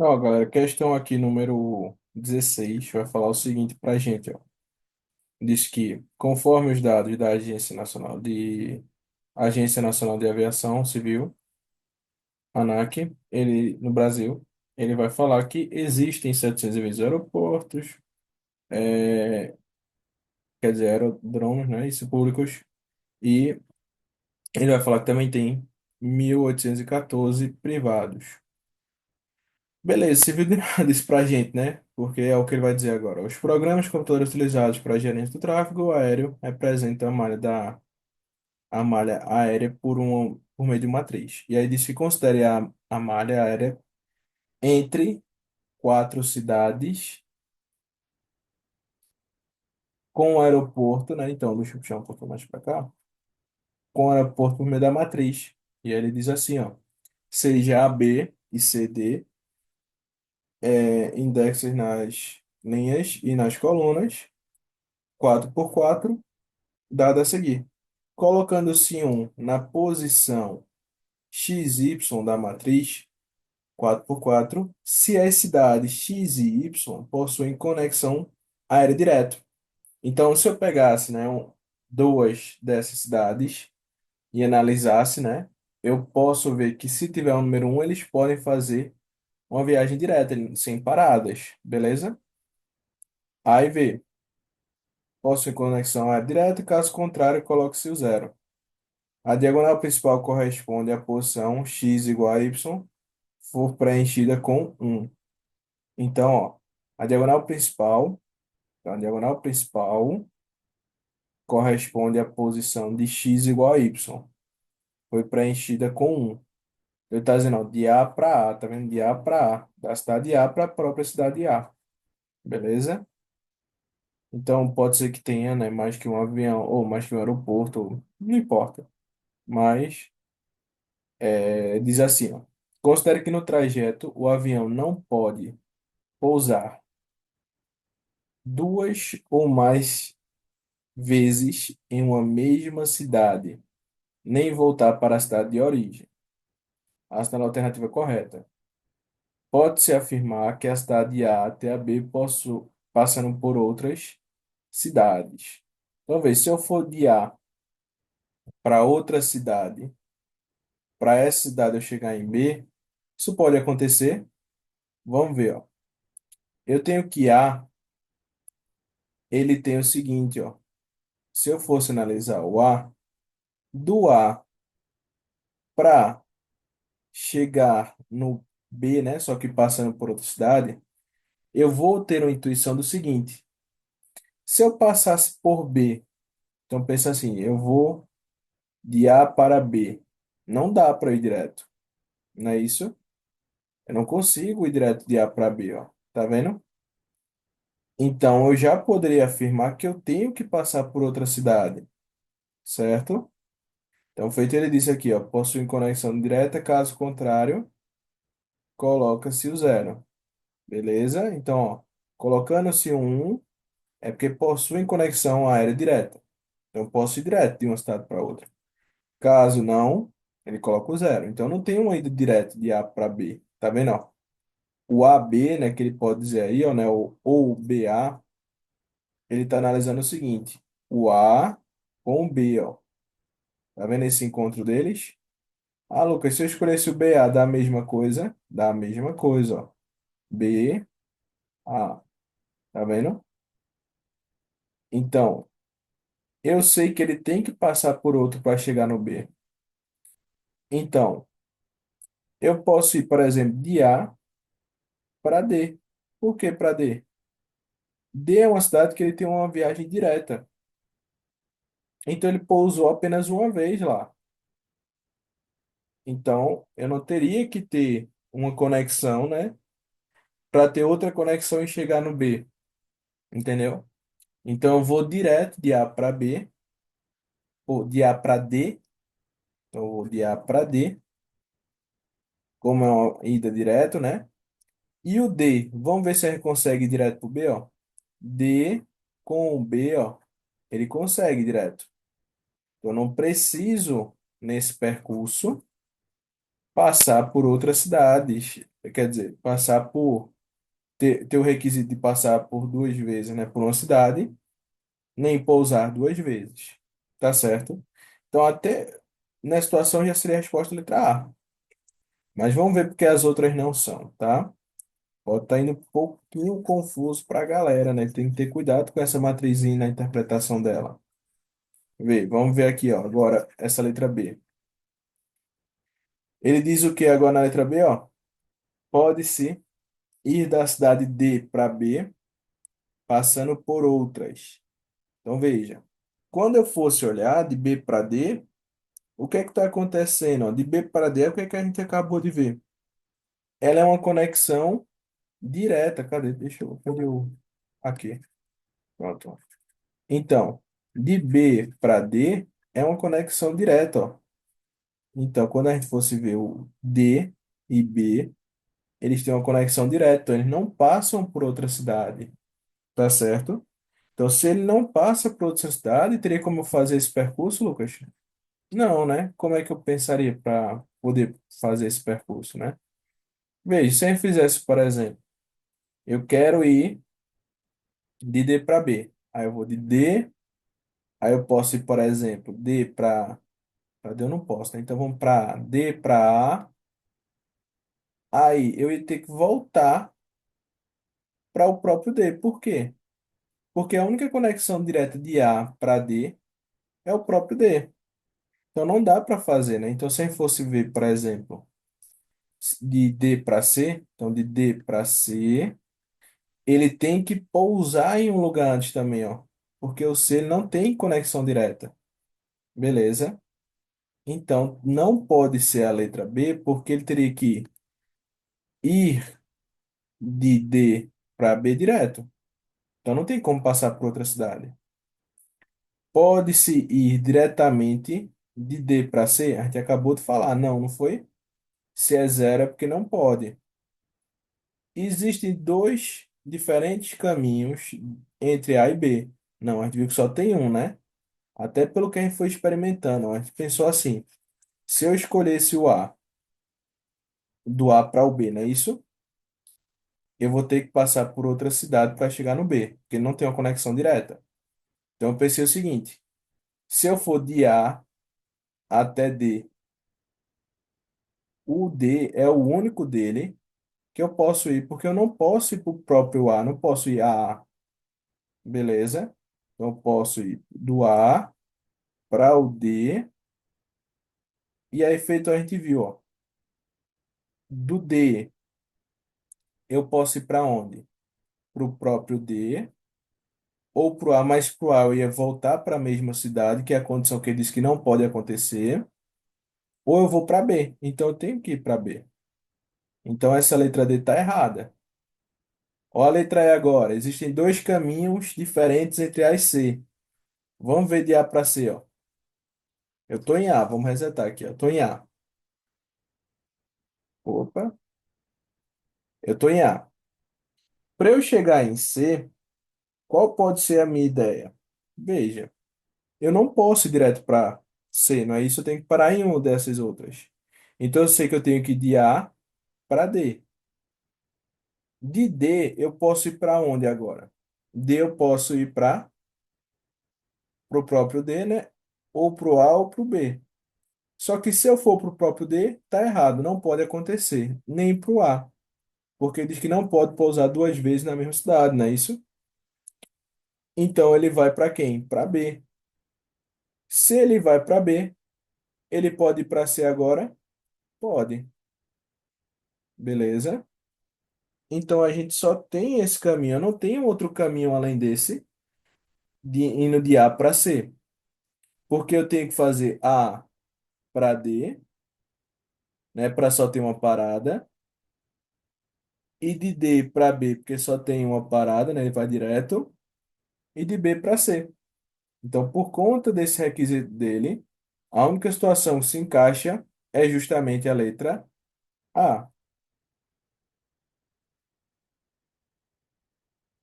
Ó, galera, questão aqui número 16 vai falar o seguinte pra gente, ó. Diz que, conforme os dados da Agência Nacional de Aviação Civil, ANAC, no Brasil, ele vai falar que existem 720 aeroportos, é, quer dizer, aerodromes, né, isso públicos, e ele vai falar que também tem 1.814 privados. Beleza, serviu de nada isso pra gente, né? Porque é o que ele vai dizer agora. Os programas de computadores utilizados para gerência do tráfego aéreo representam a malha aérea por meio de uma matriz. E aí diz que considere a malha aérea entre quatro cidades com o aeroporto, né? Então, deixa eu puxar um pouco mais para cá. Com o aeroporto por meio da matriz. E aí ele diz assim, ó. Seja A, B e C, D, indexos nas linhas e nas colunas, 4 por 4 dado a seguir. Colocando-se um na posição XY da matriz 4 por 4 se as cidades X e Y possuem conexão aérea direto. Então, se eu pegasse, né, duas dessas cidades e analisasse, né, eu posso ver que se tiver o número um eles podem fazer uma viagem direta, sem paradas, beleza? Aí vê, possui conexão aérea direta, caso contrário, coloque-se o zero. A diagonal principal corresponde à posição x igual a y, for preenchida com 1. Então, ó, a diagonal principal, a diagonal principal corresponde à posição de x igual a y, foi preenchida com 1. Ele está dizendo, ó, de A para A, tá vendo? De A para A, da cidade A para a própria cidade A, beleza? Então, pode ser que tenha, né, mais que um avião, ou mais que um aeroporto, não importa. Mas, diz assim, ó. Considere que no trajeto o avião não pode pousar duas ou mais vezes em uma mesma cidade, nem voltar para a cidade de origem. Esta é a alternativa correta. Pode-se afirmar que a cidade A até a B passando por outras cidades. Então, veja, se eu for de A para outra cidade, para essa cidade eu chegar em B, isso pode acontecer? Vamos ver, ó. Eu tenho que A, ele tem o seguinte, ó. Se eu fosse analisar o A, do A para chegar no B, né, só que passando por outra cidade, eu vou ter uma intuição do seguinte: se eu passasse por B, então pensa assim, eu vou de A para B, não dá para ir direto, não é isso? Eu não consigo ir direto de A para B, ó. Tá vendo? Então eu já poderia afirmar que eu tenho que passar por outra cidade, certo? Então, feito ele disse aqui, ó, possui conexão direta, caso contrário, coloca-se o zero. Beleza? Então, ó, colocando-se um 1, é porque possuem conexão aérea direta. Então, eu posso ir direto de uma cidade para outra. Caso não, ele coloca o zero. Então, não tem uma ida direta de A para B. Tá vendo, ó? O AB, né, que ele pode dizer aí, ó, né, ou BA, ele está analisando o seguinte: o A com o B, ó. Tá vendo esse encontro deles? Ah, Lucas, se eu escolhesse o BA, dá a mesma coisa? Dá a mesma coisa, ó. B, A. Tá vendo? Então, eu sei que ele tem que passar por outro para chegar no B. Então, eu posso ir, por exemplo, de A para D. Por que para D? D é uma cidade que ele tem uma viagem direta. Então, ele pousou apenas uma vez lá. Então, eu não teria que ter uma conexão, né? Para ter outra conexão e chegar no B. Entendeu? Então, eu vou direto de A para B, ou de A para D, ou de A para D, como é uma ida direto, né? E o D, vamos ver se ele consegue ir direto pro B, ó. D com o B, ó, ele consegue direto. Eu não preciso, nesse percurso, passar por outras cidades. quer dizer, passar por ter o requisito de passar por duas vezes, né, por uma cidade, nem pousar duas vezes. Tá certo? Então, até na situação já seria a resposta letra A. Mas vamos ver porque as outras não são, tá? Pode estar indo um pouquinho confuso para a galera, né? Tem que ter cuidado com essa matrizinha na interpretação dela. Vamos ver aqui, ó. Agora, essa letra B. Ele diz o que agora na letra B, ó? Pode-se ir da cidade D para B, passando por outras. Então, veja. Quando eu fosse olhar de B para D, o que é que está acontecendo? Ó? De B para D, o que é que a gente acabou de ver? Ela é uma conexão direta. Cadê? Deixa eu. Cadê o. Aqui. Pronto. Então, de B para D é uma conexão direta, ó. Então, quando a gente fosse ver o D e B, eles têm uma conexão direta, então eles não passam por outra cidade, tá certo? Então, se ele não passa por outra cidade, teria como fazer esse percurso, Lucas? Não, né? Como é que eu pensaria para poder fazer esse percurso, né? Veja, se a gente fizesse, por exemplo, eu quero ir de D para B. Aí eu vou de D, aí eu posso ir, por exemplo, D para D eu não posso, né? Então vamos para D para A. Aí eu ia ter que voltar para o próprio D. Por quê? Porque a única conexão direta de A para D é o próprio D. Então não dá para fazer, né? Então se a gente fosse ver, por exemplo, de D para C, então de D para C, ele tem que pousar em um lugar antes também, ó. Porque o C não tem conexão direta. Beleza? Então não pode ser a letra B, porque ele teria que ir de D para B direto. Então não tem como passar por outra cidade. Pode-se ir diretamente de D para C? A gente acabou de falar. Não, não foi? Se é zero é porque não pode. Existem dois diferentes caminhos entre A e B. Não, a gente viu que só tem um, né? Até pelo que a gente foi experimentando. A gente pensou assim: se eu escolhesse o A, do A para o B, não é isso? Eu vou ter que passar por outra cidade para chegar no B, porque não tem uma conexão direta. Então eu pensei o seguinte: se eu for de A até D, o D é o único dele que eu posso ir, porque eu não posso ir para o próprio A, não posso ir a A, beleza? Então eu posso ir do A para o D, e aí feito a gente viu, ó, do D eu posso ir para onde? Para o próprio D, ou para o A, mas para o A eu ia voltar para a mesma cidade, que é a condição que ele disse que não pode acontecer, ou eu vou para B, então eu tenho que ir para B. Então essa letra D está errada. Olha a letra E agora. Existem dois caminhos diferentes entre A e C. Vamos ver de A para C, ó. Eu tô em A, vamos resetar aqui, ó. Eu tô em A. Opa, eu tô em A. Para eu chegar em C, qual pode ser a minha ideia? Veja, eu não posso ir direto para C, não é isso? Eu tenho que parar em uma dessas outras. Então eu sei que eu tenho que ir de A para D. De D, eu posso ir para onde agora? D, eu posso ir para o próprio D, né? Ou para o A ou para o B. Só que se eu for para o próprio D, tá errado, não pode acontecer, nem para o A, porque diz que não pode pousar duas vezes na mesma cidade, não é isso? Então ele vai para quem? Para B. Se ele vai para B, ele pode ir para C agora? Pode, beleza? Então a gente só tem esse caminho, eu não tenho outro caminho além desse, de indo de A para C, porque eu tenho que fazer A para D, né, para só ter uma parada, e de D para B, porque só tem uma parada, né, ele vai direto, e de B para C. Então, por conta desse requisito dele, a única situação que se encaixa é justamente a letra A.